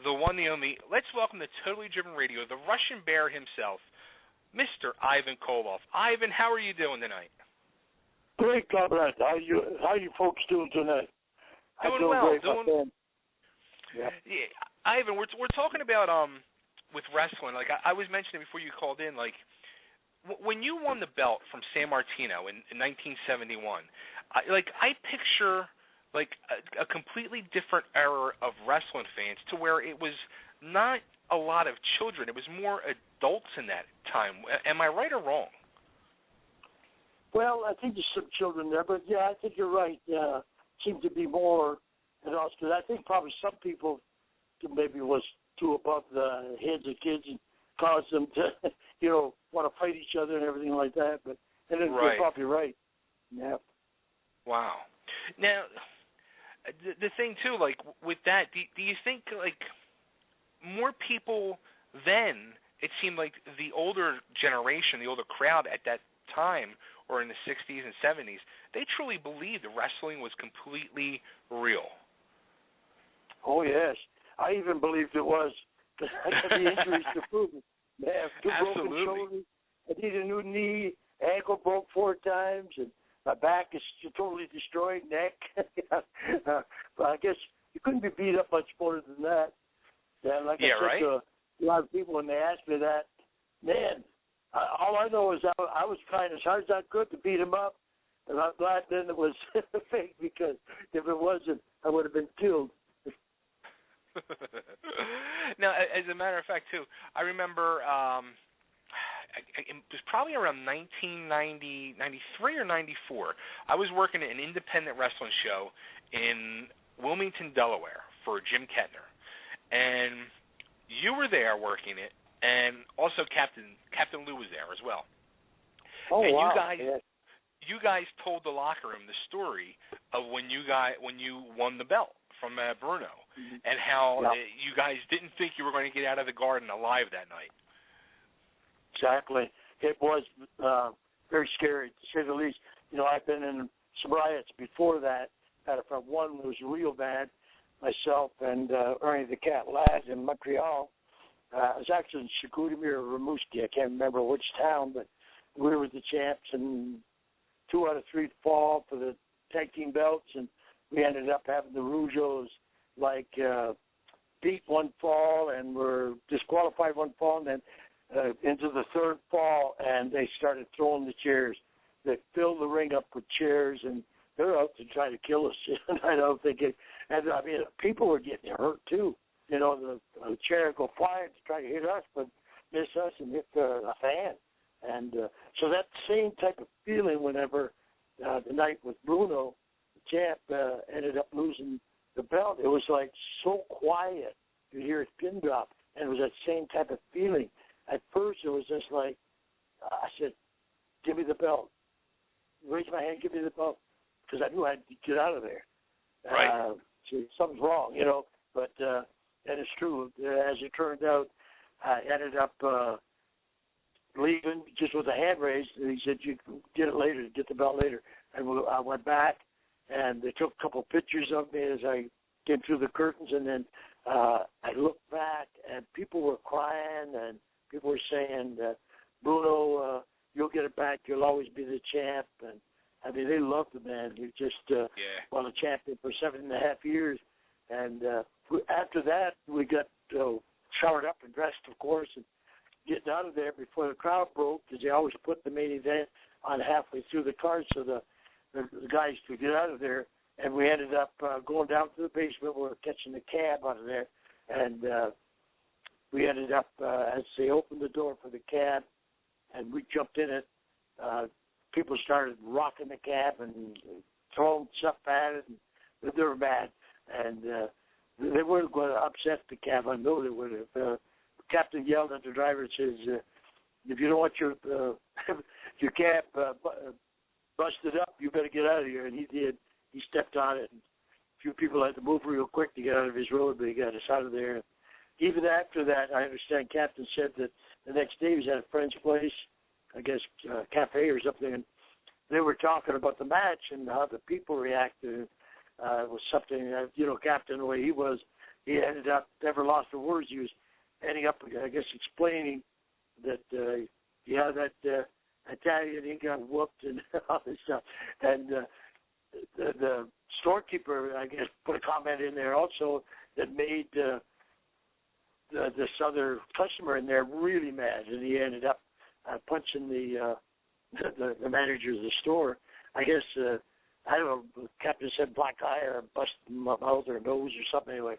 the one, the only. Let's welcome to Totally Driven Radio, the Russian Bear himself, Mr. Ivan Koloff. Ivan, how are you doing tonight? Great, comrade. How you folks doing tonight? Doing well. Great, yeah. Ivan, we're talking about with wrestling. Like I was mentioning before you called in, like when you won the belt from San Martino in 1971, I picture like a completely different era of wrestling fans to where it was not a lot of children. It was more adults in that time. Am I right or wrong? Well, I think there's some children there, but yeah, I think you're right. Seemed to be more adults, because I think probably some people maybe was too above the heads of kids and caused them to, want to fight each other and everything like that. But you're probably right. Yeah. Wow. Now, the thing too, like with that, do you think like more people then? It seemed like the older generation, the older crowd at that time, or in the 60s and 70s, they truly believed that wrestling was completely real. Oh, yes. I even believed it was. I had the injuries to prove it. Man, two broken shoulders. I need a new knee. Ankle broke 4 times. And my back is totally destroyed. Neck. But I guess you couldn't be beat up much more than that. And like I said to a lot of people when they asked me that, man, all I know is I was trying as hard as I could to beat him up, and I'm glad then it was fake, because if it wasn't, I would have been killed. Now, as a matter of fact, too, I remember it was probably around 1993 or 94. I was working at an independent wrestling show in Wilmington, Delaware, for Jim Kettner, and you were there working it. And also Captain Lou was there as well. Oh, and wow. You guys told the locker room the story of when you won the belt from Bruno, and how you guys didn't think you were going to get out of the Garden alive that night. Exactly. It was very scary, to say the least. I've been in some riots before that. Matter of fact, one was real bad. Myself and Ernie the Cat Ladd in Montreal. I was actually in Chicoutimi or Rimouski. I can't remember which town, but we were the champs, and 2 out of 3 fall for the tag team belts, and we ended up having the Rougeos beat one fall and were disqualified one fall, and then into the 3rd fall, and they started throwing the chairs. They filled the ring up with chairs, and they're out to try to kill us. And I don't think it. And I mean, people were getting hurt too. The chair go flying to try to hit us, but miss us and hit a fan. And so that same type of feeling whenever the night with Bruno, the champ, ended up losing the belt, it was like so quiet. You hear his pin drop, and it was that same type of feeling. At first, it was just like, I said, give me the belt. Raise my hand, give me the belt, because I knew I had to get out of there. Right. So something's wrong, but... And it's true. As it turned out, I ended up leaving just with a hand raised. And he said, "You can get it later, get the belt later." And I went back, and they took a couple pictures of me as I came through the curtains. And then I looked back, and people were crying, and people were saying, "Bruno, you'll get it back. You'll always be the champ." And I mean, they loved the man. He just won a champion for 7.5 years. And after that, we got showered up and dressed, of course, and getting out of there before the crowd broke, because they always put the main event on halfway through the card so the guys could get out of there. And we ended up going down to the basement. We were catching the cab out of there. And we ended up, as they opened the door for the cab, and we jumped in it, people started rocking the cab and throwing stuff at it, and they were mad. And they weren't going to upset the cab. I know they would have. The captain yelled at the driver and says, if you don't want your cab busted up, you better get out of here. And he did. He stepped on it. And a few people had to move real quick to get out of his road, but he got us out of there. Even after that, I understand Captain said that the next day he was at a friend's place, I guess cafe or something, and they were talking about the match and how the people reacted. It was something, Captain, the way he was, he ended up never lost the words. He was ending up, I guess, explaining that that Italian, he got whooped and all this stuff. And the storekeeper, I guess, put a comment in there also that made this other customer in there really mad, and he ended up punching the manager of the store. I guess, I don't know, the captain said black eye or busted my mouth or nose or something. Anyway,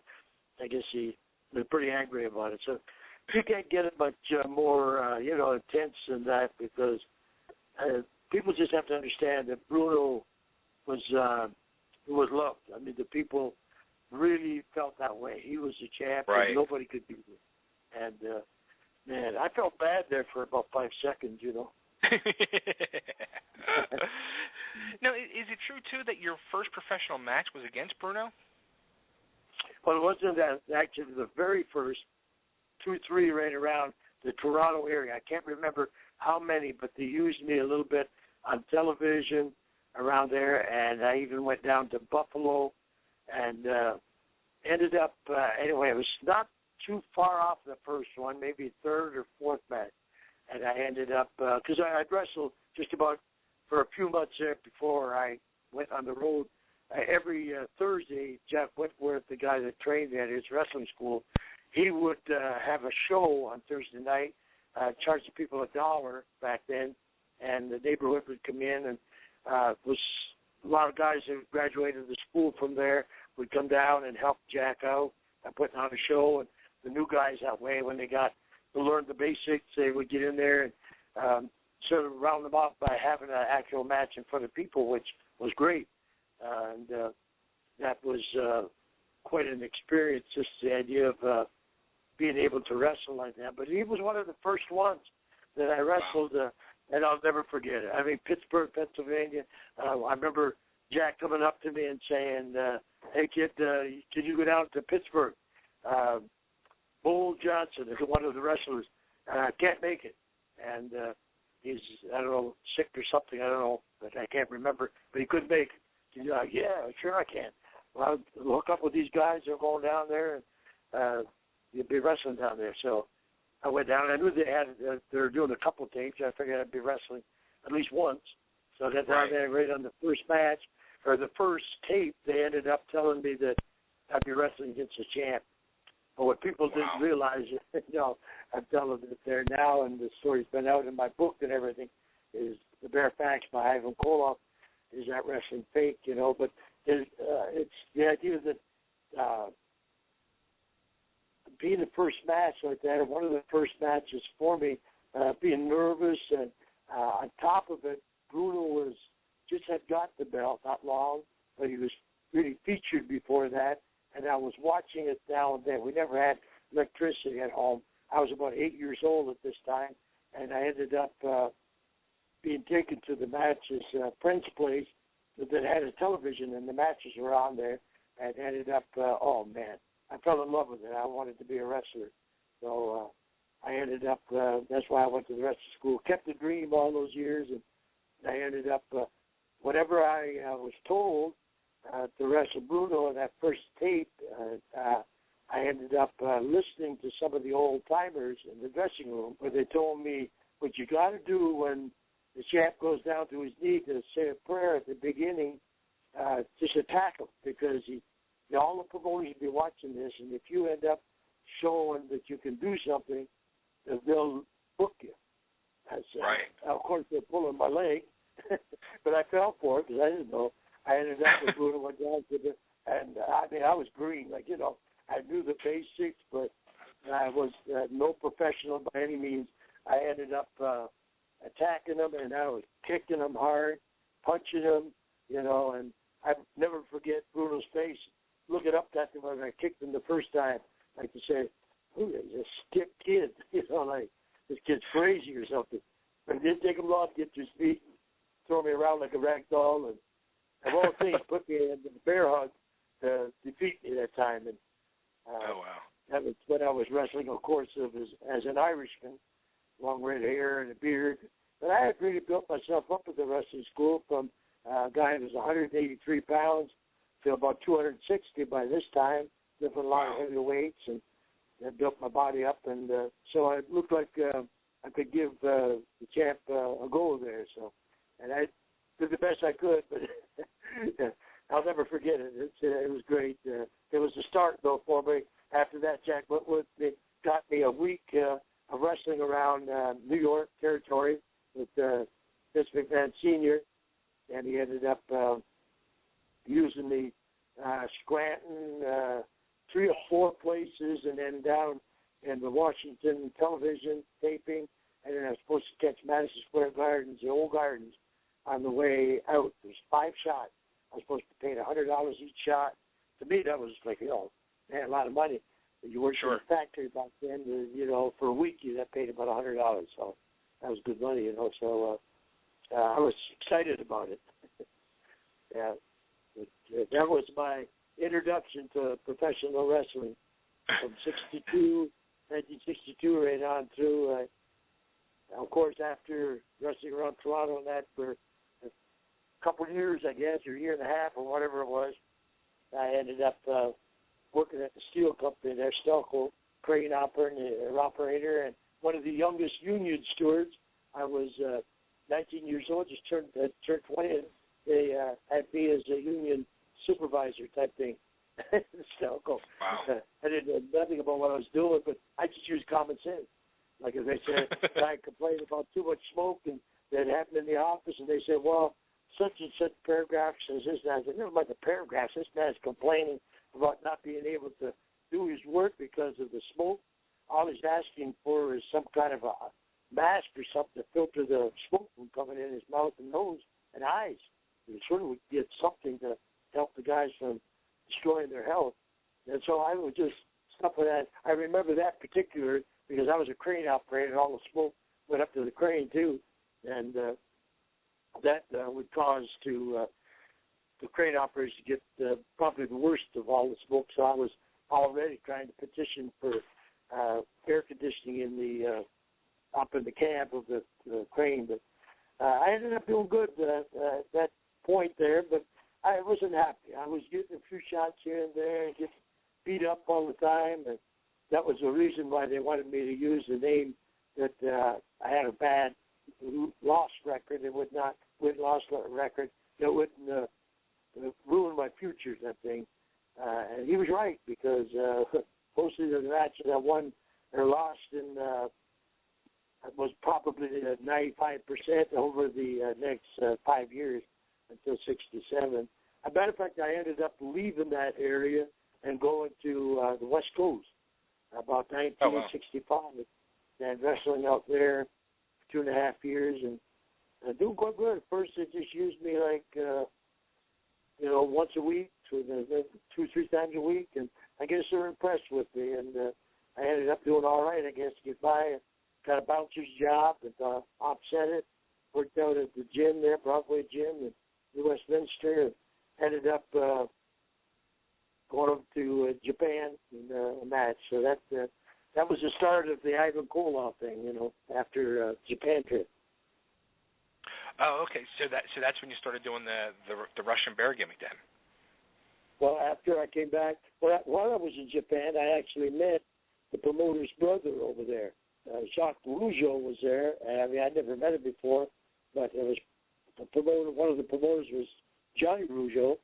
I guess he was pretty angry about it. So you can't get it much more, intense than that, because people just have to understand that Bruno was loved. I mean, the people really felt that way. He was the champ, right, and nobody could beat him. And, man, I felt bad there for about 5 seconds, Now, is it true, too, that your first professional match was against Bruno? Well, it wasn't that. Actually, the very first 2-3 right around the Toronto area. I can't remember how many, but they used me a little bit on television around there, and I even went down to Buffalo and ended up, anyway, it was not too far off the first one, maybe third or fourth match. And I ended up, because I'd wrestled just about for a few months there before I went on the road. Every Thursday, Jeff Whitworth, the guy that trained me at his wrestling school, he would have a show on Thursday night, charge the people $1 back then, and the neighborhood would come in, and was a lot of guys that graduated the school from there would come down and help Jack out and putting on a show. And the new guys that way, when they got to learn the basics, they would get in there and sort of round them up by having an actual match in front of people, which was great. And that was quite an experience, just the idea of being able to wrestle like that. But he was one of the first ones that I wrestled, and I'll never forget it. I mean, Pittsburgh, Pennsylvania. I remember Jack coming up to me and saying, hey, kid, can you go down to Pittsburgh? Bull Johnson is one of the wrestlers. Can't make it. And he's, I don't know, sick or something. I don't know, but I can't remember. But he couldn't make it. He's like, yeah, sure I can. Well, I'll hook up with these guys. They're going down there, and you'll be wrestling down there. So I went down. I knew they were doing a couple of tapes. I figured I'd be wrestling at least once. So I got down there right on the first match, or the first tape. They ended up telling me that I'd be wrestling against the champ. But what people didn't realize, I'm telling it there now, and the story's been out in my book and everything, is the bare facts by Ivan Koloff. Is that wrestling fake, But it's the idea that being the first match like that, or one of the first matches for me, being nervous, and on top of it, Bruno just had got the belt not long, but he was really featured before that, and I was watching it now and then. We never had electricity at home. I was about 8 years old at this time, and I ended up being taken to the match's friend's place that had a television, and the matches were on there, and ended up, oh, man, I fell in love with it. I wanted to be a wrestler. So I ended up, that's why I went to the wrestling school. Kept the dream all those years, and I ended up, whatever I was told to wrestle Bruno in that first tape, I ended up listening to some of the old-timers in the dressing room where they told me, what you got to do when the champ goes down to his knee to say a prayer at the beginning, just attack him, because all the promoters will be watching this, and if you end up showing that you can do something, they'll book you. Of course, they're pulling my leg, but I fell for it because I didn't know. I ended up with Bruno, went down to and I was green, I knew the basics, but I was no professional by any means. I ended up attacking him, and I was kicking him hard, punching him, and I never forget Bruno's face. Look it up at him when I kicked him the first time, like to say, "Ooh, he's a stiff kid," like this kid's crazy or something. But it didn't take him long to get to his feet, and throw me around like a rag doll, and of all things, put me in the bear hug to defeat me that time. And that was when I was wrestling, of course, as an Irishman, long red hair and a beard. But I had really built myself up at the wrestling school from a guy who was 183 pounds to about 260 by this time. lifting a lot of heavy weights, and that built my body up. And so I looked like I could give the champ a go there. So, and I did the best I could, but I'll never forget it. It was great. It was the start, though, for me. After that, Jack Whitwood got me a week of wrestling around New York territory with Vince McMahon Sr., and he ended up using me Scranton, 3 or 4 places, and then down in the Washington television taping, and then I was supposed to catch Madison Square Gardens, the old Gardens, on the way out. There's 5 shots. I was supposed to pay $100 each shot. To me, that was like, man, a lot of money. You worked in a factory back then, for a week you got paid about $100, so that was good money, So I was excited about it. Yeah, that was my introduction to professional wrestling from 1962 right on through. Of course, after wrestling around Toronto and that for a couple of years, I guess, or a year and a half or whatever it was, I ended up working at the steel company there, Stelco, crane operator, and one of the youngest union stewards. I was 19 years old, just turned 20, and they had me as a union supervisor type thing. Stelco. Wow. I didn't know nothing about what I was doing, but I just used common sense. Like as they said, I complained about too much smoke and that happened in the office, and they said, well, such and such paragraphs says this, and I said, never mind the paragraphs. This man's complaining about not being able to do his work because of the smoke. All he's asking for is some kind of a mask or something to filter the smoke from coming in his mouth and nose and eyes. And sure we get something to help the guys from destroying their health. And so I would just stuff with that. I remember that particular because I was a crane operator, and all the smoke went up to the crane too, and that would cause the crane operators to get probably the worst of all the smoke. So I was already trying to petition for air conditioning in the up in the cab of the crane, but I ended up doing good at that point there, but I wasn't happy. I was getting a few shots here and there and getting beat up all the time, and that was the reason why they wanted me to use the name that I had a bad loss record. It would not win-loss record. That wouldn't ruin my future, that thing. And he was right because mostly the matches I won or lost in was probably 95% over the next 5 years until 67. As a matter of fact, I ended up leaving that area and going to the West Coast about 1965 and wrestling out there for 2.5 years and doing quite good. At first, they just used me like, once a week, 2-3 times a week, and I guess they were impressed with me, and I ended up doing all right, I guess, to get by. Got a bouncer's job and offset it. Worked out at the gym there, Broadway Gym in Westminster, and ended up going over to Japan in a match. So that was the start of the Ivan Koloff thing, after Japan trip. Oh, okay. So that's when you started doing the Russian bear gimmick then. Well, after I came back, while I was in Japan, I actually met the promoter's brother over there. Jacques Rougeau was there, and I mean I'd never met him before, but it was the promoter. One of the promoters was Johnny Rougeau,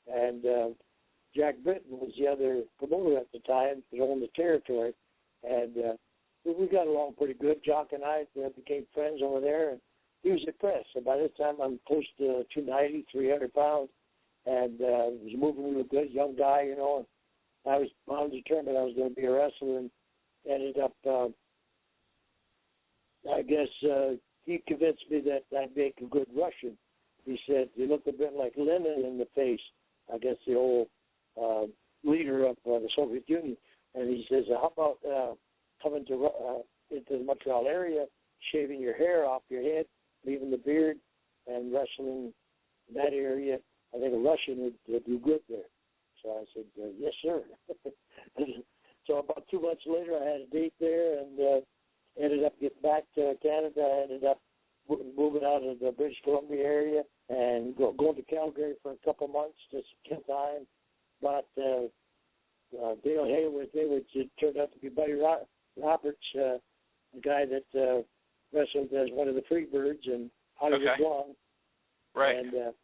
and Jack Britton was the other promoter at the time that owned the territory, and we got along pretty good. Jock and I became friends over there, and he was impressed. And by this time, I'm close to 290, 300 pounds, and was moving really good, young guy, and I was determined I was going to be a wrestler, and ended up. I guess he convinced me that I'd make a good Russian. He said, you look a bit like Lenin in the face, I guess the old leader of the Soviet Union. And he says, how about coming to into the Montreal area, shaving your hair off your head, leaving the beard, and wrestling in that area? I think a Russian would do good there. So I said, yes, sir. So about 2 months later, I had a date there, and ended up getting back to Canada. I ended up moving out of the British Columbia area and going to Calgary for a couple months just to kill time. But Dale Haywood, it turned out to be Buddy Roberts, the guy that wrestled as one of the Freebirds and Hollywood Blonde. Right. And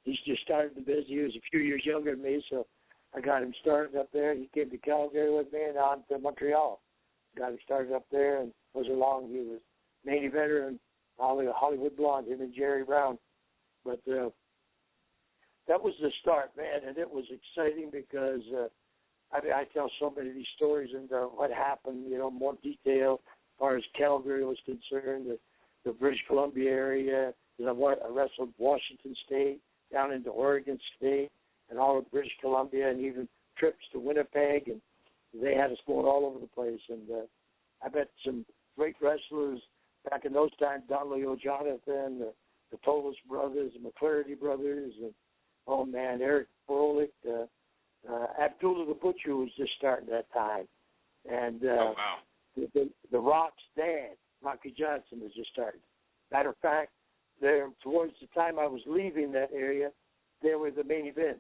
he's just started the business. He was a few years younger than me, so I got him started up there. He came to Calgary with me and on to Montreal. Got him started up there, and was along. He was main eventer and Hollywood Blonde, him and Jerry Brown. But that was the start, man, and it was exciting because I tell so many of these stories and what happened, more detail as far as Calgary was concerned, the British Columbia area. I wrestled Washington State, down into Oregon State, and all of British Columbia, and even trips to Winnipeg, and they had us going all over the place. And I met some great wrestlers back in those times, Don Leo Jonathan, the Tolos brothers, the McClarty brothers, and, oh, man, Eric Froelich, Abdullah the Butcher was just starting that time. And the Rock's dad, Rocky Johnson, was just starting. Matter of fact, there towards the time I was leaving that area, they were the main event.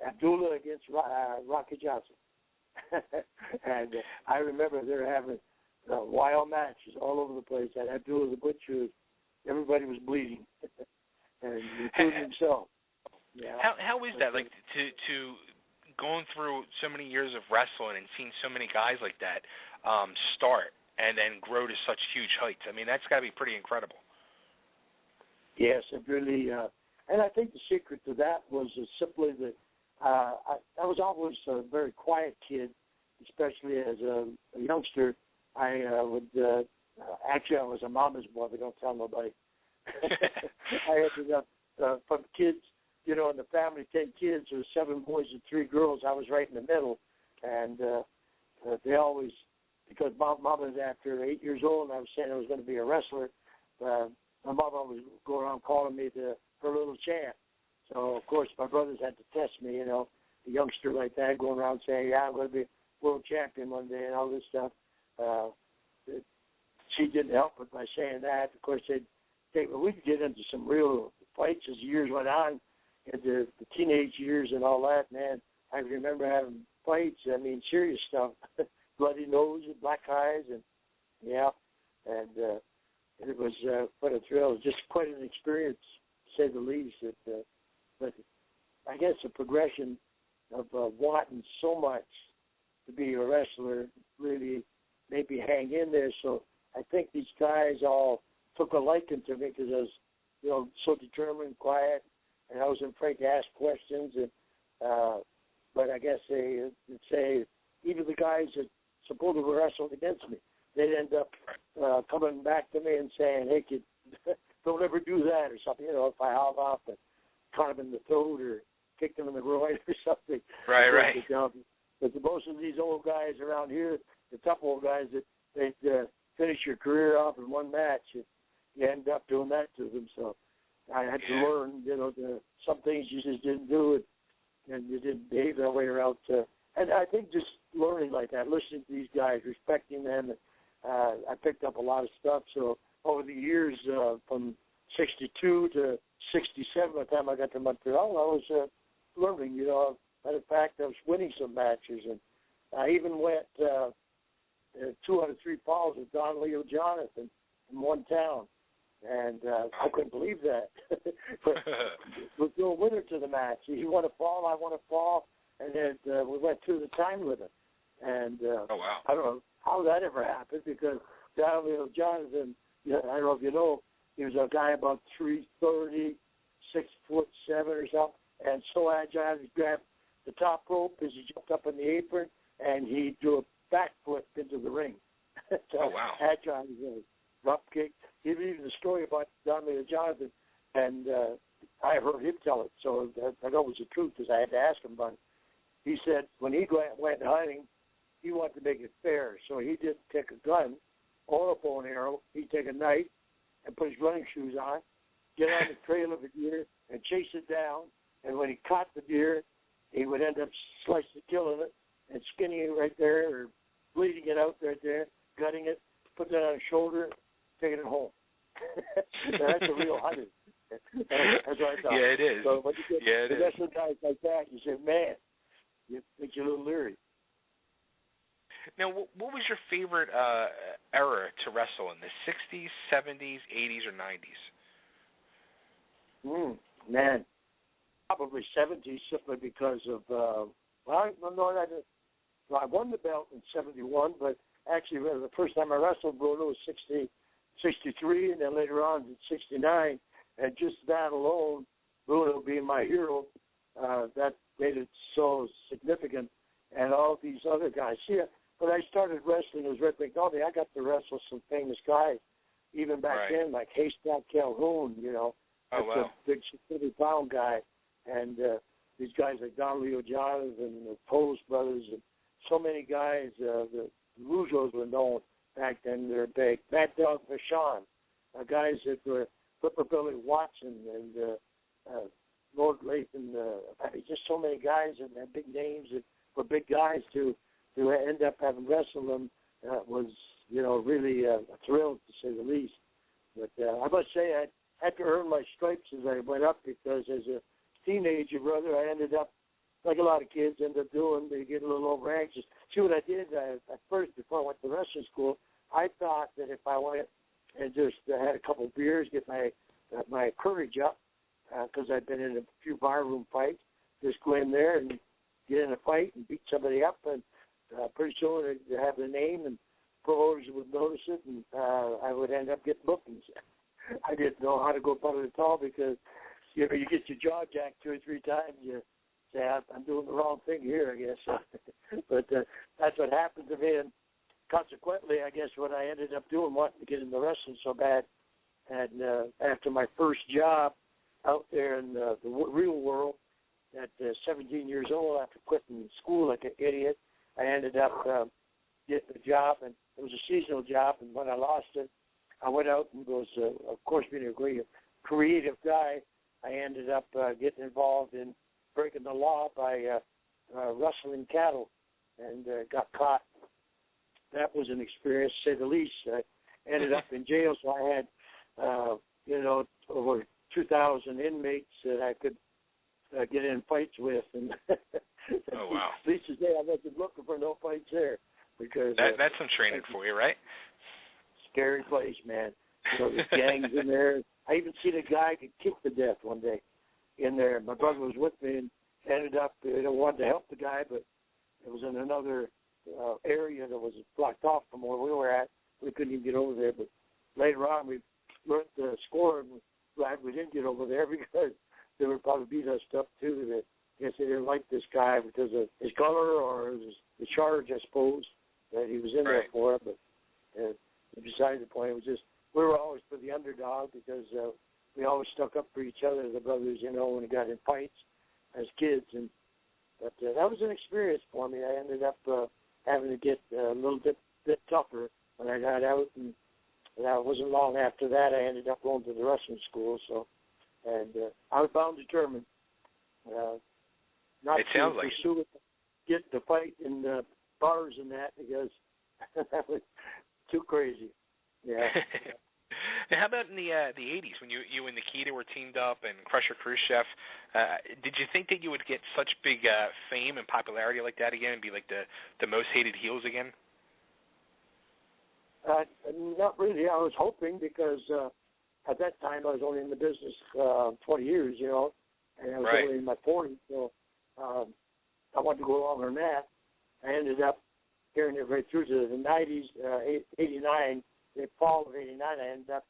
Abdullah against Rocky Johnson. And I remember they were having wild matches all over the place. At Abdullah the Butcher, everybody was bleeding, and including himself. Yeah. How is that? Like to going through so many years of wrestling and seeing so many guys like that start and then grow to such huge heights. I mean, that's got to be pretty incredible. Yes, it really. And I think the secret to that was simply that I was always a very quiet kid, especially as a youngster. I would actually I was a mama's boy, but don't tell nobody. I ended up from kids, in the family, 10 kids, there were 7 boys and 3 girls. I was right in the middle, and they always, because my mom was after 8 years old, and I was saying I was going to be a wrestler. My mama was going around calling me her little champ. So, of course, my brothers had to test me, a youngster like that going around saying, yeah, I'm going to be world champion one day and all this stuff. She didn't help it by saying that. Of course, we'd get into some real fights as years went on, into the teenage years and all that, man. I remember having fights, serious stuff, bloody nose and black eyes, and, and it was quite a thrill. It was just quite an experience, to say the least. But I guess the progression of wanting so much to be a wrestler really made me hang in there. So I think these guys all took a liking to me because I was, so determined, quiet, and I wasn't afraid to ask questions. And but I guess they would say even the guys that supposedly wrestled against me, they'd end up coming back to me and saying, "Hey, kid, don't ever do that," or something. If I held off and caught him in the throat or kicked him in the groin or something. Right. But most of these old guys around here, the tough old guys, that they'd finish your career off in one match, you end up doing that to them. So I had to learn, some things you just didn't do, and you didn't behave that way around. And I think just learning like that, listening to these guys, respecting them, I picked up a lot of stuff. So over the years, from 62 to 67, by the time I got to Montreal, I was learning, Matter of fact, I was winning some matches, and I even went 2 out of 3 falls with Don Leo Jonathan in one town, and I couldn't believe that. But we're doing winner to the match. He won a fall, I won a fall, and then we went through the time limit. And I don't know how that ever happened, because Don Leo Jonathan, I don't know if you know, he was a guy about 330, 6'7" or something, and so agile. He grabbed the top rope as he jumped up in the apron, and he drew a backflip into the ring. So agile, drop kick. He read the story about Don Leo Jonathan, and I heard him tell it, so I know it was the truth because I had to ask him about it. He said when he went hunting, he wanted to make it fair, so he didn't take a gun or a bow and arrow. He'd take a knife and put his running shoes on, get on the trail of a deer, and chase it down. And when he caught the deer, he would end up killing it and skinning it right there, or bleeding it out right there, gutting it, putting it on his shoulder, taking it home. That's a real hunter. That's what I thought. Yeah, it is. So when you get the wrestling guys like that, you say, man, it makes you a little leery. Now, what was your favorite era to wrestle in, the 60s, 70s, 80s, or 90s? Man, probably 70s simply because of, I won the belt in 71, but actually the first time I wrestled Bruno was 63, and then later on in 69, and just that alone, Bruno being my hero, that made it so significant, and all these other guys. See, when I started wrestling as Red McNulty, I got to wrestle some famous guys, even back then, like Haystack Calhoun, that's a big 60-pound guy, and these guys like Don Leo Johns and the Post brothers, and so many guys. The Rougeaus were known back then. They're big. Mad Dog Vachon, guys that were Flipper Billy Watson and Lord Lathan. Just so many guys and big names that were big guys to end up having wrestled them was, really a thrill, to say the least. But I must say I had to earn my stripes as I went up, because as a teenager, brother, I ended up, like a lot of kids end up doing, they get a little over anxious. See, what I did at first, before I went to wrestling school, I thought that if I went and just had a couple of beers, get my courage up, because I'd been in a few barroom fights, just go in there and get in a fight and beat somebody up, and pretty soon I'd have the name, and promoters would notice it, and I would end up getting bookings. I didn't know how to go about it at all, because you get your jaw jacked 2 or 3 times, you say, I'm doing the wrong thing here, I guess. But that's what happened to me, and consequently, I guess what I ended up doing, wanting to get into wrestling so bad, and after my first job out there in the real world, at 17 years old, after quitting school like an idiot, I ended up getting a job, and it was a seasonal job, and when I lost it, I went out and was, of course, being a great creative guy, I ended up getting involved in breaking the law by rustling cattle, and got caught. That was an experience, to say the least. I ended up in jail, so I had, over 2,000 inmates that I could get in fights with. And oh, wow. At least today I wasn't looking for no fights there. Because that's some training for you, right? Scary place, man. There's gangs in there. I even seen a guy get kicked to death one day in there. My brother was with me and ended up, wanted to help the guy, but it was in another area that was blocked off from where we were at. We couldn't even get over there. But later on, we learned the score, and glad we didn't get over there, because they would probably beat us up too. That I guess they didn't like this guy because of his color or the charge, I suppose, that he was in there for. But besides the point, it was just, we were always for the underdog, because we always stuck up for each other, the brothers, when we got in fights as kids. But that was an experience for me. I ended up having to get a little bit tougher when I got out, and that wasn't long after that I ended up going to the wrestling school. So, and I was bound determined not it to sounds like pursue it, get the fight in the bars and that, because that was too crazy. Yeah. Now, how about in the 80s, when you and Nikita were teamed up and Crusher Khrushchev? Did you think that you would get such big fame and popularity like that again, and be like the most hated heels again? Not really. I was hoping, because at that time I was only in the business 20 years, and I was only in my 40s, so I wanted to go longer than that. I ended up carrying it right through to the 90s, 89. The fall of 89, I ended up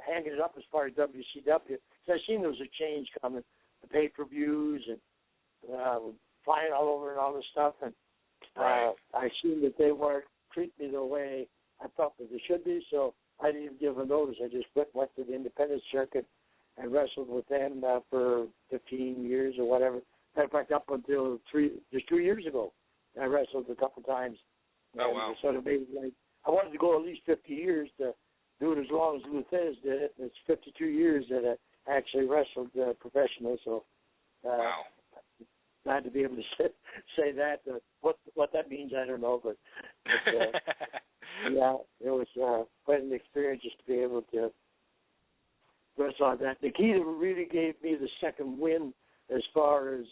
hanging it up as part of WCW. So I seen there was a change coming, the pay-per-views and flying all over and all this stuff. And I seen that they weren't treating me the way I thought that they should be, so I didn't even give a notice. I just went to the independent circuit and wrestled with them for 15 years or whatever. Matter of fact, up until 2 years ago, I wrestled a couple times. Oh, wow. So it made like, I wanted to go at least 50 years to do it as long as Luthez did it. It's 52 years that I actually wrestled professional. So wow. Glad to be able to say that. What that means, I don't know. But yeah, it was quite an experience just to be able to wrestle on that. Nikita really gave me the second win as far as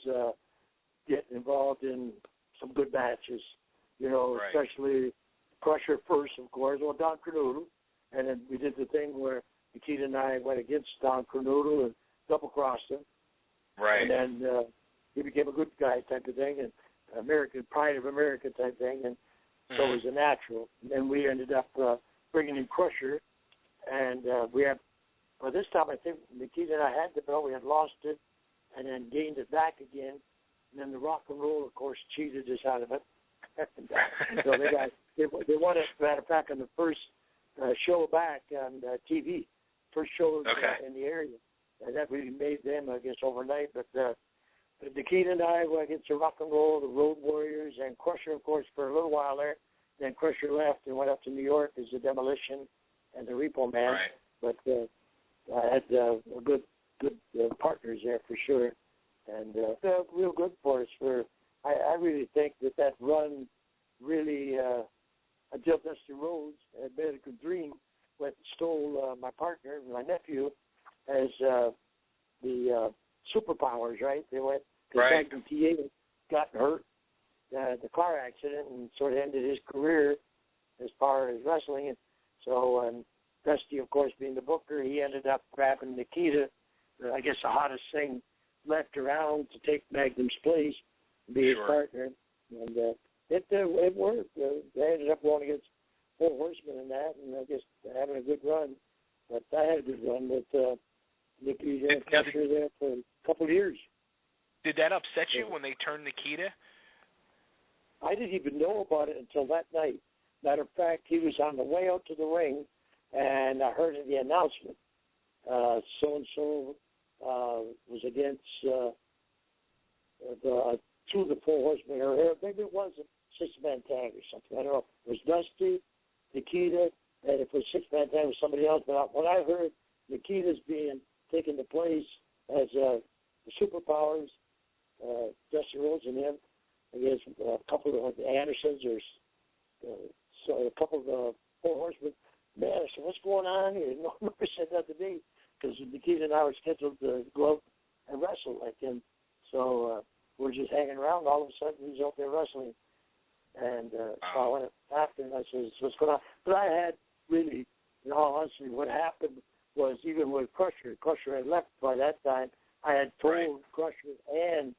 get involved in some good matches, you know, Right. especially Crusher first, of course, or Don Cornudo. And then we did the thing where Nikita and I went against Don Cornudo and double-crossed him. Right. And then he became a good guy type of thing, and American, pride of America type thing, and so it was a natural. And then we ended up bringing in Crusher, and we had, by this time I think Nikita and I had the belt, we had lost it, and then gained it back again, and then the Rock and Roll, of course, cheated us out of it. So they won it, matter of fact, on the first show back on TV, first show in the area. And that really made them, I guess, overnight. But Nikita and I went against the Rock and Roll, the Road Warriors, and Crusher, of course, for a little while there. Then Crusher left and went up to New York as the Demolition and the Repo Man. Right. But I had good partners there for sure. And real good for us. I really think that run really until Dusty Rhodes had made a good dream, went and stole my partner, my nephew, as the superpowers, right? They went to Magnum TA, got hurt, the car accident, and sort of ended his career as far as wrestling. And so Dusty, of course, being the booker, he ended up grabbing Nikita, I guess the hottest thing left around, to take Magnum's place, be his partner. And it worked. They ended up going against Four Horsemen and that, and I guess having a good run. But I had a good run with Nikita and Crusher there for a couple of years. Did that upset you when they turned Nikita? I didn't even know about it until that night. Matter of fact, he was on the way out to the ring, and I heard the announcement. So-and-so was against two of the Four Horsemen, or maybe it was a six-man tag or something. I don't know. It was Dusty, Nikita, and if it was six-man tag, it was somebody else. But when I heard Nikita's being taken the place as the superpowers, Dusty Rhodes and him, I guess a couple of the Andersons or so a couple of the Four Horsemen. Man, I said, what's going on here? Nobody said that to me, because Nikita and I were scheduled to go out and wrestle like him. So we're just hanging around. All of a sudden, he's out there wrestling. And so I went after him, and I said, what's going on? But I had really, in all honesty, what happened was, even with Crusher had left by that time, I had told Crusher and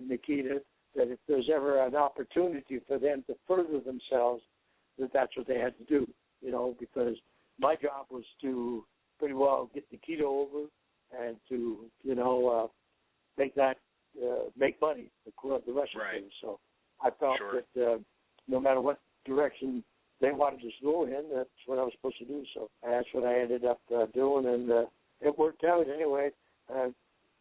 Nikita that if there's ever an opportunity for them to further themselves, that's what they had to do, you know, because my job was to pretty well get Nikita over and to, you know, make money, the wrestling thing. So I felt that no matter what direction they wanted us to go in, that's what I was supposed to do. So that's what I ended up doing, and it worked out anyway.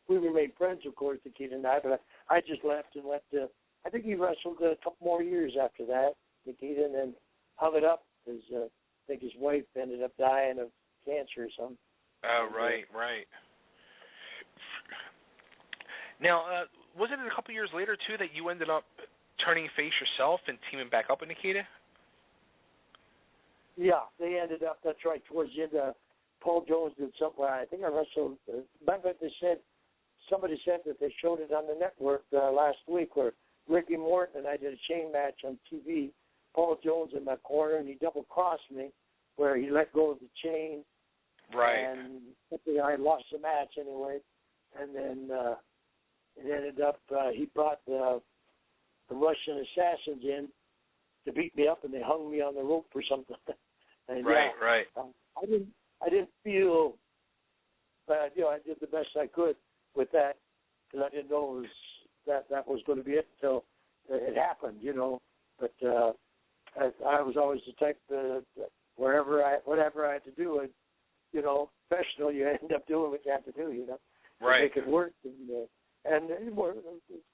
We remained friends, of course, Nikita and I, but I just left and went to, I think he wrestled a couple more years after that, Nikita, and then hung it up because I think his wife ended up dying of cancer or something. Oh, right. Now, wasn't it a couple years later, too, that you ended up turning face yourself and teaming back up with Nikita? Yeah, they ended up, that's right, towards the end, Paul Jones did something. I think I wrestled, remember they said, somebody said that they showed it on the network last week where Ricky Morton and I did a chain match on TV, Paul Jones in my corner, and he double-crossed me where he let go of the chain. Right. And I lost the match anyway. And then it ended up, he brought the Russian assassins in to beat me up, and they hung me on the rope or something. And, right. I didn't feel, you know, I did the best I could with that because I didn't know that was going to be it until it happened, you know. But I was always the type that whatever I had to do, you know, professional, you end up doing what you have to do, you know. Right. To make it work. And as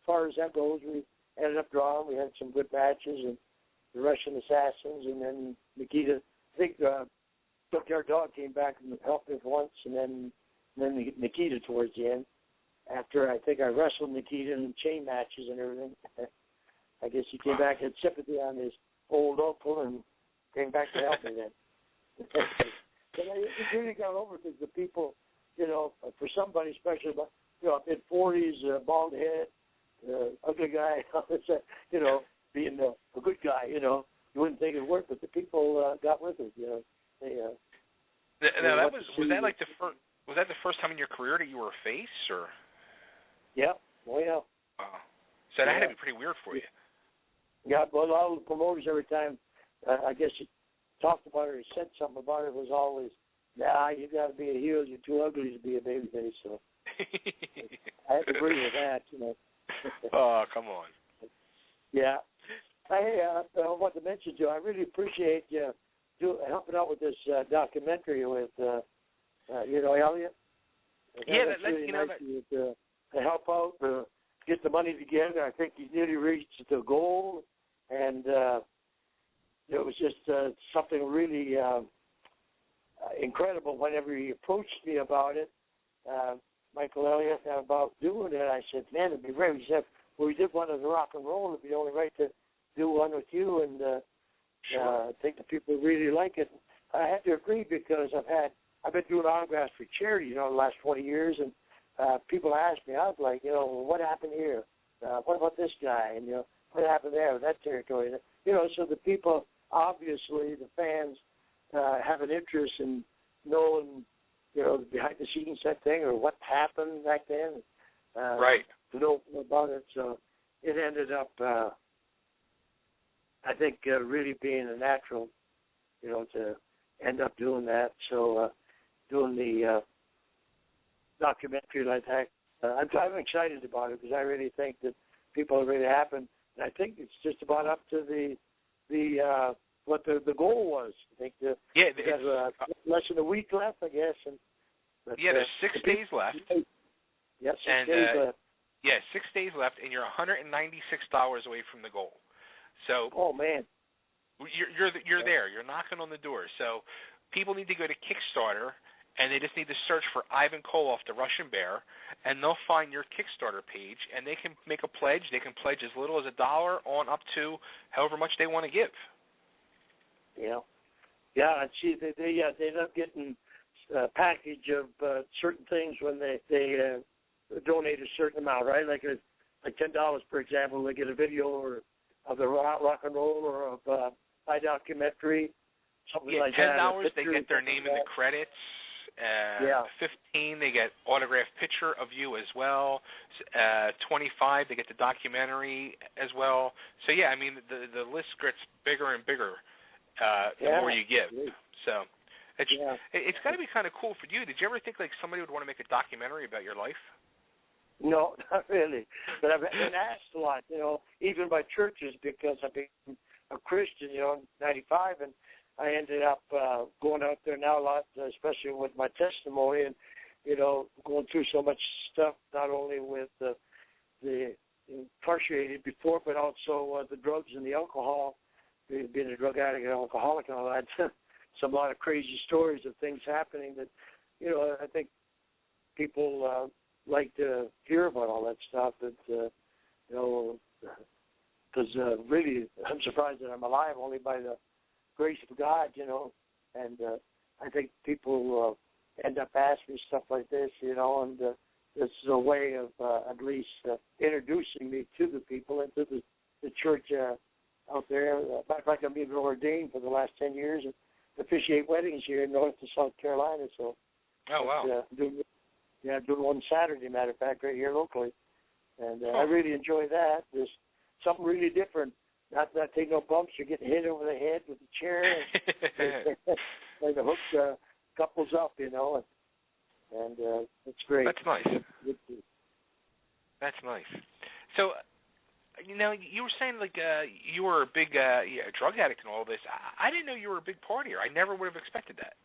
far as that goes, we ended up drawing. We had some good matches, and the Russian assassins, and then Nikita. I think Junkyard Dog came back and helped me once, and then Nikita towards the end. After I think I wrestled Nikita in chain matches and everything. I guess he came back, had sympathy on his old uncle, and came back to help me then. But it really got over because the people, you know, for somebody especially, you know, mid-40s, bald head, ugly guy, you know, being a good guy, you know. You wouldn't think it'd work, but the people got with it, you know. They, now that was that like was that the first time in your career that you were a face, or? Yeah. Oh, yeah. Wow. So that had to be pretty weird for you. Yeah, well, all the promoters, every time, I guess you talked about it or said something about it, was always, nah, you got to be a heel. You're too ugly to be a babyface. So I had to agree with that, you know. Oh, come on. Yeah. Hey, I want to mention to you, I really appreciate you helping out with this documentary with, you know, Elliot. Yeah, that's let's, really you know, nice to help out, get the money together. I think he's nearly reached the goal, and it was just something really incredible whenever he approached me about it, Michael Elliott, about doing it. I said, man, it'd be great. He said, well, we did one of the rock and roll. It'd be only right to do one with you, and I think the people really like it. I had to agree because I've been doing autographs for charity, you know, the last 20 years, and people ask me, I was like, you know, what happened here? What about this guy? And, you know, what happened there, that territory? You know, so the people, obviously, the fans have an interest in knowing, you know, the behind-the-scenes type thing or what happened back then. Right. To know about it. So it ended up, I think, really being a natural, you know, to end up doing that. So doing the documentary like that, I'm excited about it because I really think that people are really happy. And I think it's just about up to the what the goal was. I think we got less than a week left, I guess. But, there's 6 days left. Yes, 6 days left. Yeah, 6 days left, and you're $196 away from the goal. So, oh man, you're there. You're knocking on the door. So, people need to go to Kickstarter, and they just need to search for Ivan Koloff, the Russian Bear, and they'll find your Kickstarter page, and they can make a pledge. They can pledge as little as $1 on up to however much they want to give. Yeah, and see, they end up getting a package of certain things when they donate a certain amount, right? Like $10, for example, they get a video of the rock and roll or of my documentary, something like that. $10, they get their name in the credits. 15, they get autographed picture of you as well. 25, they get the documentary as well. So yeah, I mean the list gets bigger and bigger the more you give. So it's got to be kind of cool for you. Did you ever think like somebody would want to make a documentary about your life? No, not really. But I've been asked a lot, you know, even by churches, because I've been a Christian, you know, in 95, and I ended up going out there now a lot, especially with my testimony and, you know, going through so much stuff, not only with the incarcerated before, but also the drugs and the alcohol, being a drug addict and alcoholic and all that. A lot of crazy stories of things happening that, you know, I think people like to hear about all that stuff. That, you know, because really I'm surprised that I'm alive only by the grace of God, you know, and I think people end up asking me stuff like this, you know, and this is a way of at least introducing me to the people and to the church out there. Matter of fact, I'm even ordained for the last 10 years and officiate weddings here in North and South Carolina. So, oh wow, doing one Saturday, matter of fact, right here locally, and I really enjoy that. There's something really different. Not taking no bumps. You're getting hit over the head with the chair, and the hook couples up, you know, and it's great. That's nice. That's nice. So, you know, you were saying like you were a big drug addict and all this. I didn't know you were a big partier. I never would have expected that.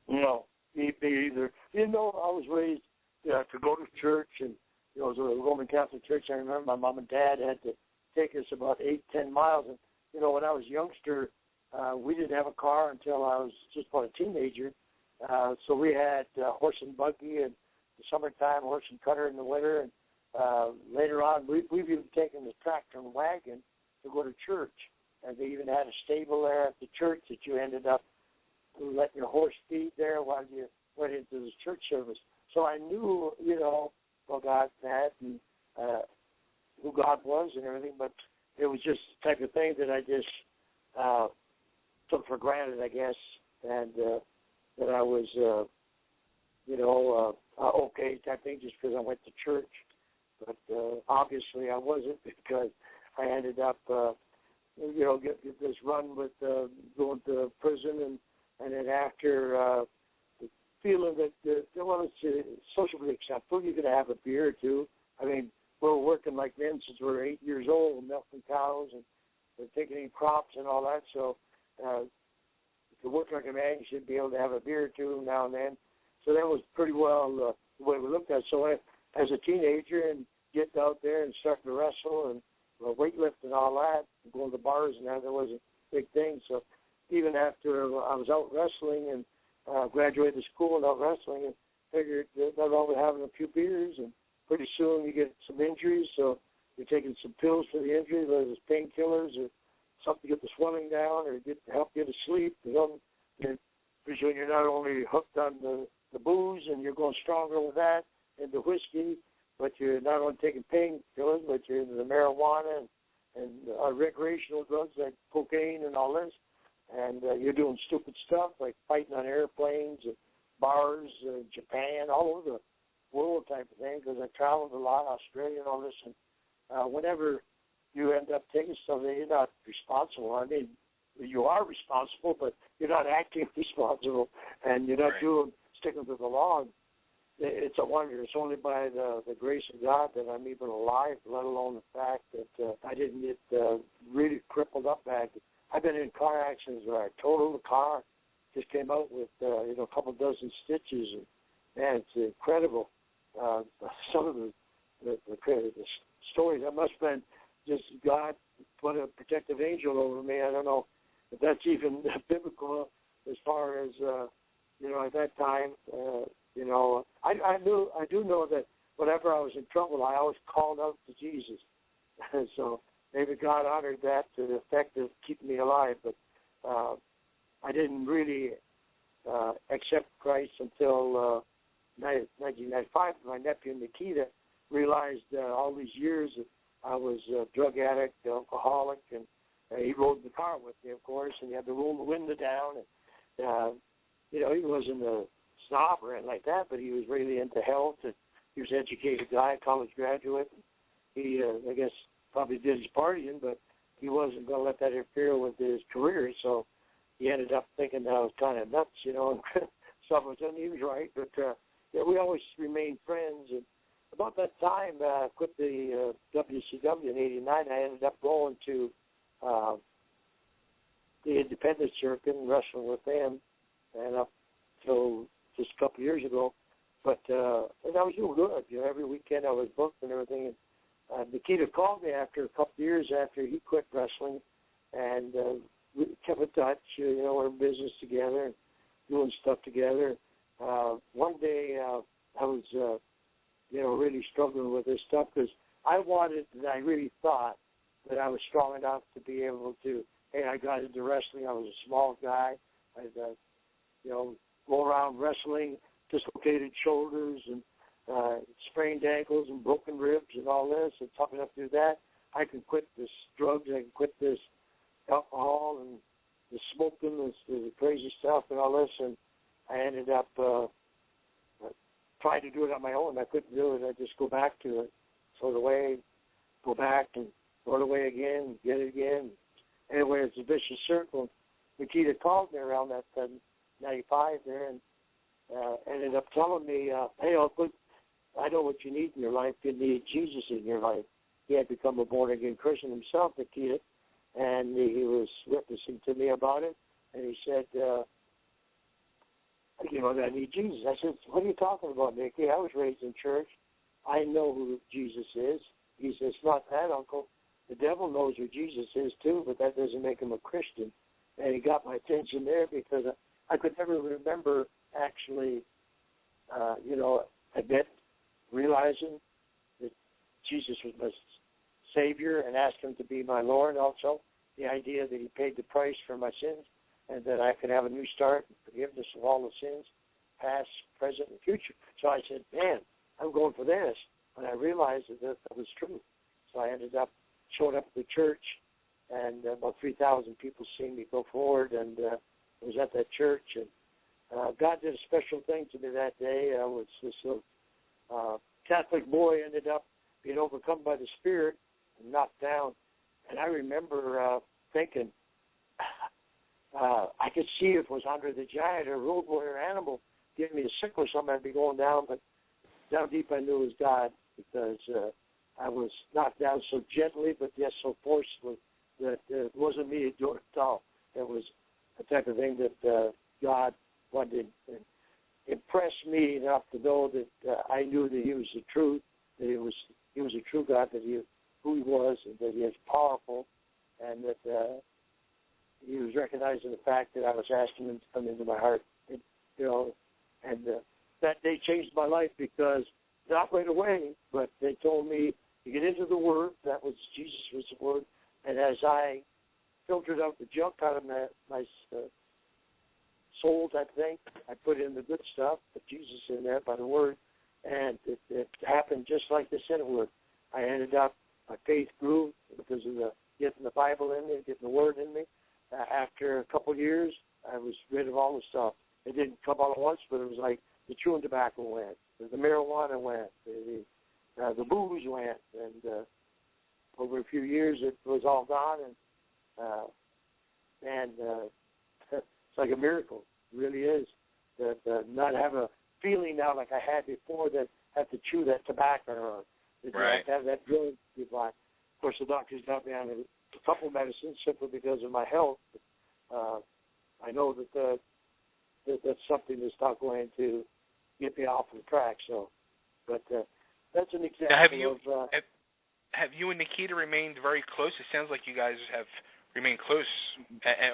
No, me either. You know, I was raised to go to church, and you know, it was a Roman Catholic church. I remember my mom and dad had to take us about 8-10 miles, and you know, when I was a youngster, we didn't have a car until I was just about a teenager. So we had horse and buggy in the summertime, horse and cutter in the winter, and later on, we've even taken the tractor and wagon to go to church. And they even had a stable there at the church that you ended up letting your horse feed there while you went into the church service. So I knew, you know, what God had, and who God was and everything, but it was just the type of thing that I just took for granted, I guess, and that I was, okay type thing just because I went to church. But obviously I wasn't, because I ended up, get this run with going to prison, and then after feeling that it's socially acceptable, you're going to have a beer or two. I mean, we're working like men since we were 8 years old, milking cows and taking in crops and all that. So if you work like a man, you should be able to have a beer or two now and then. So that was pretty well the way we looked at it. So as a teenager and getting out there and starting to wrestle and weightlift and all that, going to bars and that was a big thing. So even after I was out wrestling and graduated school and out wrestling, and figured that not only having a few beers, and pretty soon you get some injuries, so you're taking some pills for the injury, whether it's painkillers or something to get the swelling down or help you to sleep. Pretty soon you're not only hooked on the booze and you're going stronger with that and the whiskey, but you're not only taking painkillers, but you're into the marijuana and recreational drugs like cocaine and all this. And you're doing stupid stuff like fighting on airplanes, bars, Japan, all over the world type of thing, because I traveled a lot, Australia and all this. And whenever you end up taking something, you're not responsible. I mean, you are responsible, but you're not acting responsible, and you're not sticking to the law. It's a wonder. It's only by the grace of God that I'm even alive, let alone the fact that I didn't get really crippled up back. I've been in car accidents where I totaled the car, just came out with a couple dozen stitches, and man, it's incredible. Some of the stories, that must have been just God put a protective angel over me. I don't know if that's even biblical as far as at that time. I do know that whenever I was in trouble, I always called out to Jesus. And so maybe God honored that to the effect of keeping me alive. But I didn't really accept Christ until 1995. My nephew Nikita realized all these years that I was a drug addict, alcoholic, and he rode in the car with me, of course, and he had to roll the window down. And, he wasn't a snob or anything like that, but he was really into health, and he was an educated guy, college graduate. He, I guess, probably did his partying, but he wasn't going to let that interfere with his career, so he ended up thinking that I was kind of nuts, and stuff was done. He was right, but we always remained friends. And about that time, I quit the WCW in '89. I ended up going to the independent circuit and wrestling with them, and up till just a couple of years ago. But and I was doing good. Every weekend I was booked and everything. And Nikita called me after a couple of years after he quit wrestling, and we kept in touch. We're in business together and doing stuff together. One day I was, really struggling with this stuff because I really thought that I was strong enough to be able to. Hey, I got into wrestling. I was a small guy. I'd, go around wrestling, dislocated shoulders and sprained ankles and broken ribs and all this, and tough enough to do that. I can quit this drugs. I can quit this alcohol and the smoking, the crazy stuff and all this. And I ended up trying to do it on my own. I couldn't do it. I just go back to it. Throw it away, go back and throw it away again, get it again. Anyway, it's a vicious circle. Nikita called me around that 95 there and ended up telling me, hey, Uncle, I know what you need in your life. You need Jesus in your life. He had become a born-again Christian himself, Nikita, and he was witnessing to me about it. And he said, I need Jesus. I said, what are you talking about, Nicky? I was raised in church. I know who Jesus is. He says, it's not that, Uncle. The devil knows who Jesus is, too, but that doesn't make him a Christian. And he got my attention there because I could never remember actually, realizing that Jesus was my Savior and asked him to be my Lord also. The idea that he paid the price for my sins and that I could have a new start and forgiveness of all the sins, past, present, and future. So I said, man, I'm going for this. And I realized that was true. So I ended up showing up at the church, and about 3,000 people seen me go forward, and I was at that church, and God did a special thing to me that day. I was this Catholic boy, ended up being overcome by the Spirit and knocked down. And I remember thinking, I could see if it was Andre the Giant or Road Warrior Animal giving me a sick or something, I'd be going down. But down deep I knew it was God, because I was knocked down so gently, but yet so forcefully, that it wasn't me doing it at all. It was the type of thing that God wanted to impress me enough to know that I knew that He was the truth, that He was a true God, that who He was, and that He is powerful, and that He was recognizing the fact that I was asking Him to come into my heart, and that day changed my life, because not right away, but they told me to get into the Word. That was Jesus was the Word, and as I filtered out the junk out of my soul type thing, I put in the good stuff, put Jesus in there by the Word, and it happened just like they said it would. I ended up, my faith grew because of getting the Bible in me, getting the Word in me. After a couple of years, I was rid of all the stuff. It didn't come all at once, but it was like the chewing tobacco went, the marijuana went, the booze went, and over a few years it was all gone, and it's like a miracle. It really is. That not have a feeling now like I had before, that have to chew that tobacco, or that right. you have to have that drug. Of course, the doctors got me on a couple of medicines simply because of my health. I know that that's something that's not going to get me off of the track. So, but that's an example. Now, have you and Nikita remained very close? It sounds like you guys have remained close,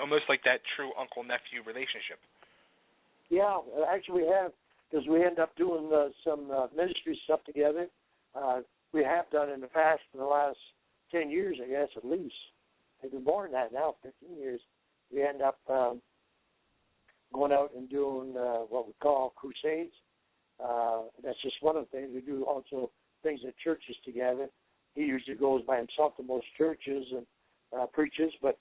almost like that true uncle-nephew relationship. Yeah, actually we have, because we end up doing some ministry stuff together. We have done in the past for the last 10 years, I guess, at least. Maybe more than that now, 15 years. We end up going out and doing what we call crusades. That's just one of the things. We do also things at churches together. He usually goes by himself to most churches and preaches, but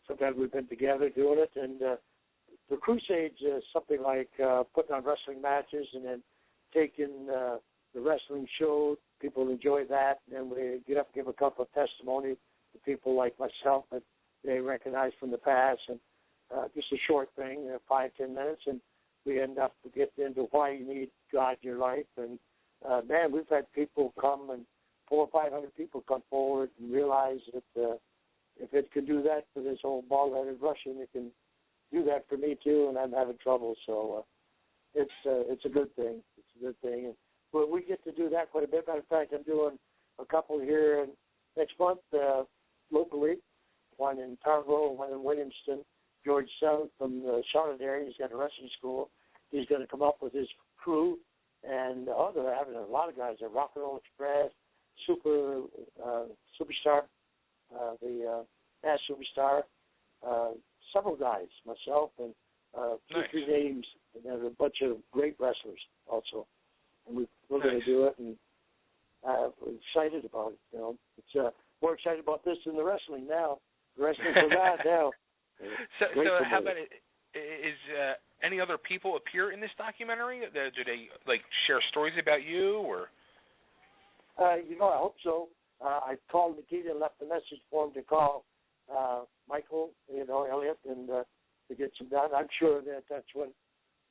sometimes we've been together doing it. And the crusades is something like putting on wrestling matches and then taking the wrestling show. People enjoy that, and then we get up and give a couple of testimonies to people like myself that they recognize from the past, and just a short thing, 5-10 minutes, and we end up getting into why you need God in your life. And man, we've had people come, and 400 or 500 people come forward and realize that if it can do that for this old bald-headed Russian, it can do that for me too, and I'm having trouble. So it's a good thing. It's a good thing. And we get to do that quite a bit. Matter of fact, I'm doing a couple here next month locally, one in Targo, one in Williamston. George South from the Charlotte area, he's got a wrestling school. He's going to come up with his crew, and they're having a lot of guys there. Rock and Roll Express, Superstar, the Mass Superstar, several guys, myself, and two, three names, and then a bunch of great wrestlers also. And we're going to do it, and we're excited about it. You know, it's more excited about this than the wrestling now. The wrestling's for God now. So how about it? Is any other people appear in this documentary? Do they share stories about you, or? I hope so. I called Nikita and left a message for him to call Michael, Elliott, and to get some done. I'm sure that's what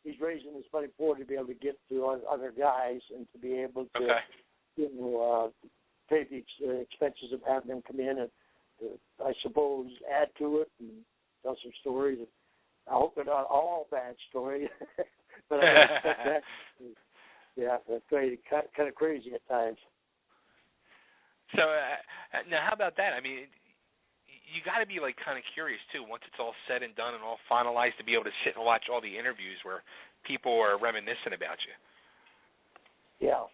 he's raising his money for, to be able to get to other guys and to be able to, pay the expenses of having them come in and, I suppose, add to it and tell some stories. I hope they're not all bad stories, but I expect that. Yeah, that's kind of crazy at times. So now, how about that? I mean, you got to be kind of curious too. Once it's all said and done and all finalized, to be able to sit and watch all the interviews where people are reminiscing about you. Yeah,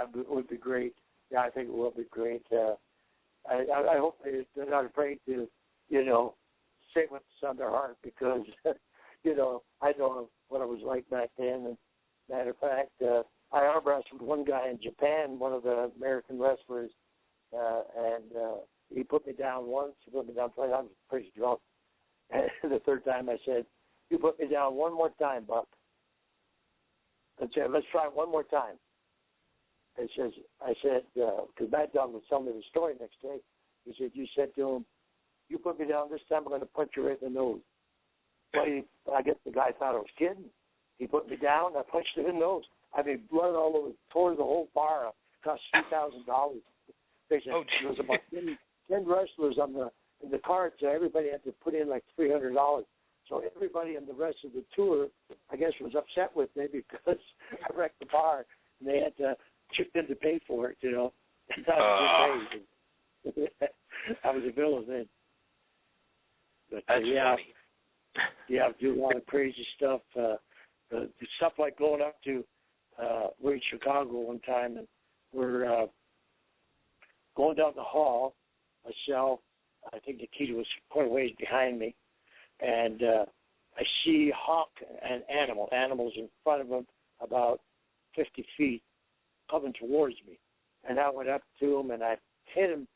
it would be great. Yeah, I think it will be great. I hope they're not afraid to, say what's on their heart, because, I know what it was like back then. And matter of fact, I arm wrestled one guy in Japan, one of the American wrestlers, and he put me down once. He put me down twice. I was pretty drunk. And the third time I said, "You put me down one more time, Buck." I said, "Let's try it one more time." I said, because Mad Dog was telling me the story next day. He said, "You said to him, 'You put me down this time, I'm going to punch you right in the nose.'" Well, I guess the guy thought I was kidding. He put me down. I punched him in the nose. I mean, blood all over, tore the whole bar. It cost $3,000. They said there was about 10 wrestlers in the card, so everybody had to put in like $300. So everybody on the rest of the tour, I guess, was upset with me because I wrecked the bar, and they had to chip in to pay for it, you know. I was a villain then. But, that's funny. Yeah, do a lot of crazy stuff. Stuff like going up to, we're in Chicago one time, and we're going down the hall, a cell. I think Nikita was quite a ways behind me, and I see Hawk and animals in front of him about 50 feet coming towards me. And I went up to him, and I hit him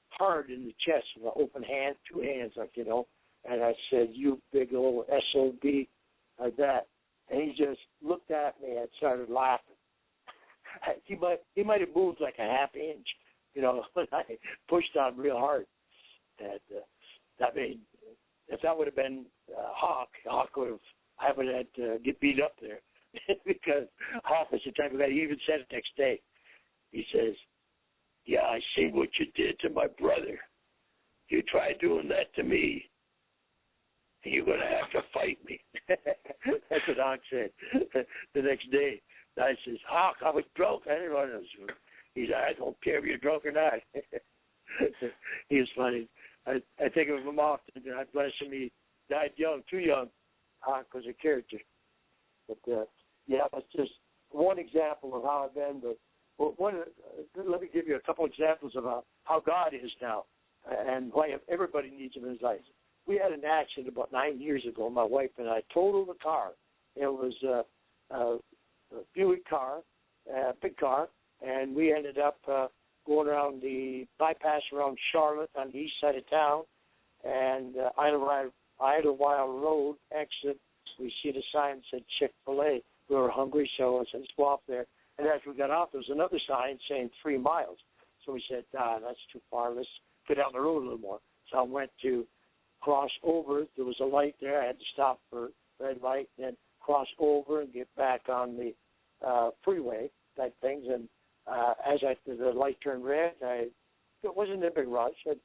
hard in the chest with an open hand, two hands, like, you know, and I said, "You big old SOB," like that. And he just looked at me and started laughing. He might have moved like a half inch, you know, when I pushed on real hard. And I mean, if that would have been Hawk would have, I would have had to get beat up there because Hawk was the type of guy. He even said it next day. He says, "Yeah, I see what you did to my brother. You tried doing that to me, and you're going to have to fight me." That's what Hawk said the next day. I says, "Hawk, I was drunk. I didn't want to." He said, "I don't care if you're drunk or not." He was funny. I think of him often. God bless him. He died young, too young. Hawk was a character. But, yeah, that's just one example of how I've been. But let me give you a couple examples of how God is now and why everybody needs him in his life. We had an accident about 9 years ago, my wife and I, totaled the car. It was a Buick car, a big car, and we ended up going around the bypass around Charlotte on the east side of town, and Idlewild Road exit. We see the sign that said Chick-fil-A. We were hungry, so I said, "Let's go off there." And as we got off, there was another sign saying 3 miles. So we said, "That's too far. Let's go down the road a little more." So I went to cross over. There was a light there. I had to stop for red light and then cross over and get back on the freeway type things. And as the light turned red, it wasn't a big rush. I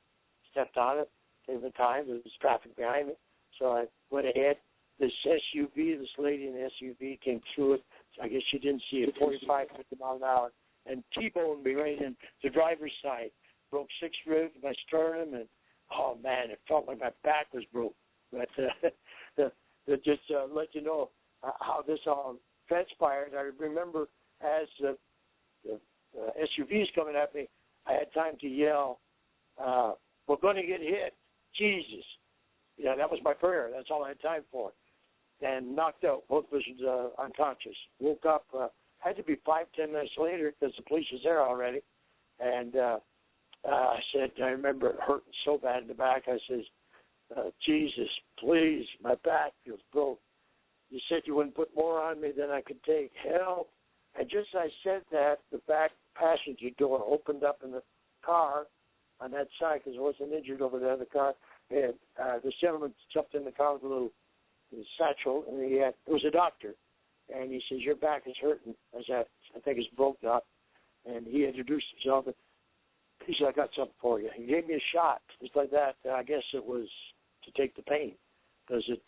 stepped on it, gave the time. There was traffic behind me. So I went ahead. This lady in the SUV came through it. I guess she didn't see it, 45, 50 miles an hour, and T-boned me right in the driver's side. Broke 6 ribs, my sternum, and, oh, man, it felt like my back was broke. But just let you know how this all transpired. I remember as the SUV's coming at me, I had time to yell, "We're going to get hit. Jesus." Yeah, that was my prayer. That's all I had time for. And knocked out. Both was unconscious. Woke up. Had to be 5-10 minutes later because the police was there already. And I said, I remember it hurting so bad in the back. I says, "Jesus, please, my back feels broke. You said you wouldn't put more on me than I could take. Help." And just as I said that, the back passenger door opened up in the car on that side because I wasn't injured over there in the car. And this gentleman jumped in the car with a little satchel, and it was a doctor. And he says, "Your back is hurting." I said, "I think it's broke up." And he introduced himself. And he said, "I got something for you." He gave me a shot. Just like that. I guess it was to take the pain. Because it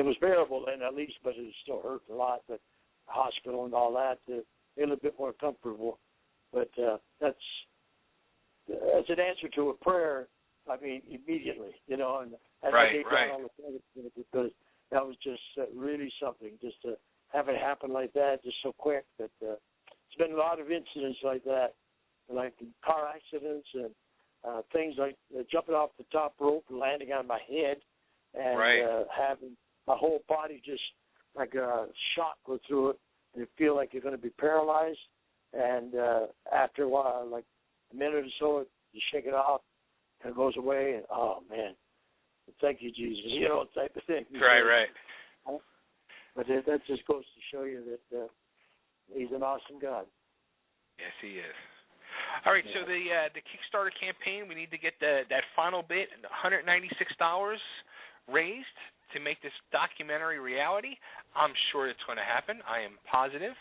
was bearable then at least, but it still hurt a lot. But the hospital and all that, a little bit more comfortable. But that's an answer to a prayer. I mean, immediately, you know, and I gave down all the credit because that was just really something, just to have it happen like that, just so quick. But it's been a lot of incidents like that, like car accidents and things like jumping off the top rope and landing on my head and having my whole body just like a shock go through it, and you feel like you're going to be paralyzed. And after a while, like a minute or so, you shake it off, and it goes away, and oh man, thank you, Jesus, type of thing. Right. But that just goes to show you that He's an awesome God. Yes, He is. All right, so the Kickstarter campaign, we need to get that final bit, $196 raised to make this documentary reality. I'm sure it's going to happen. I am positive.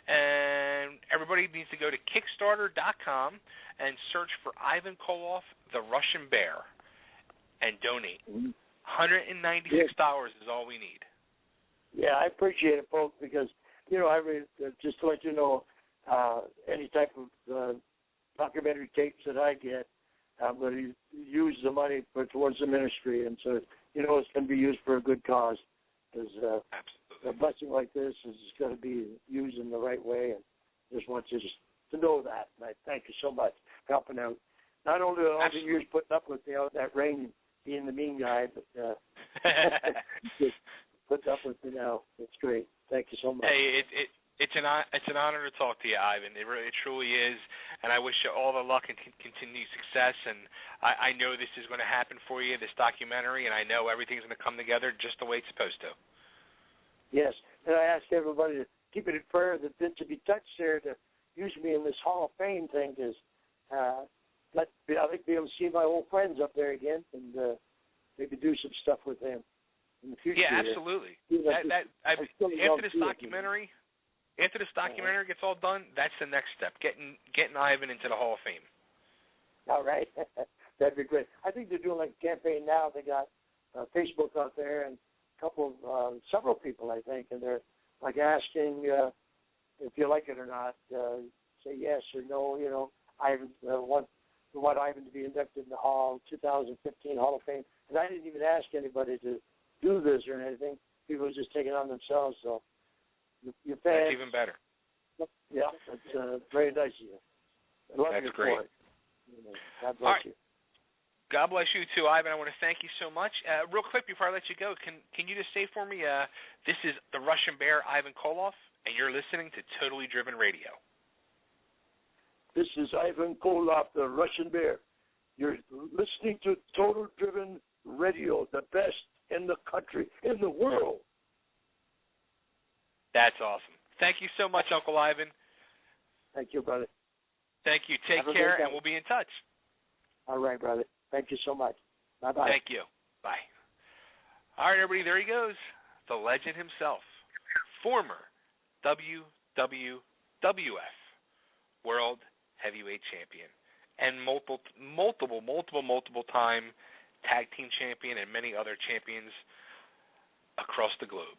And everybody needs to go to Kickstarter.com and search for Ivan Koloff, the Russian Bear, and donate. $196 is all we need. Yeah, I appreciate it, folks, because, I mean, just to let you know, any type of documentary tapes that I get, I'm going to use the money towards the ministry, and so, it's going to be used for a good cause, because a blessing like this is going to be used in the right way, and just want you to know that, and I thank you so much for helping out. Not only all the years putting up with me out in that rain, being the mean guy, but just putting up with me now. It's great. Thank you so much. Hey, it's an honor to talk to you, Ivan. It truly is, and I wish you all the luck and continued success. And I know this is going to happen for you, this documentary, and I know everything's going to come together just the way it's supposed to. Yes, and I ask everybody to keep it in prayer that to be touched there to use me in this Hall of Fame thing, because I'd like to be able to see my old friends up there again and maybe do some stuff with them in the future. Yeah, absolutely. After this documentary gets all done, that's the next step, getting Ivan into the Hall of Fame. All right. That'd be great. I think they're doing like a campaign now. They got Facebook out there and several people, I think, and they're like asking if you like it or not, say yes or no. Ivan want Ivan to be inducted in the Hall 2015 Hall of Fame, and I didn't even ask anybody to do this or anything. People were just taking it on themselves. So your fans, that's even better. Yeah, it's very nice of you. I love that's your great. support. God bless you. God bless you too, Ivan. I want to thank you so much. Real quick before I let you go, can you just say for me, this is the Russian Bear, Ivan Koloff, and you're listening to Totally Driven Radio. This is Ivan Koloff, the Russian Bear. You're listening to Total Driven Radio, the best in the country, in the world. That's awesome. Thank you so much, Uncle Ivan. Thank you, brother. Thank you. Take care, and we'll be in touch. All right, brother. Thank you so much. Bye-bye. Thank you. Bye. All right, everybody, there he goes, the legend himself, former WWWF World Heavyweight Champion, and multiple time tag team champion and many other champions across the globe.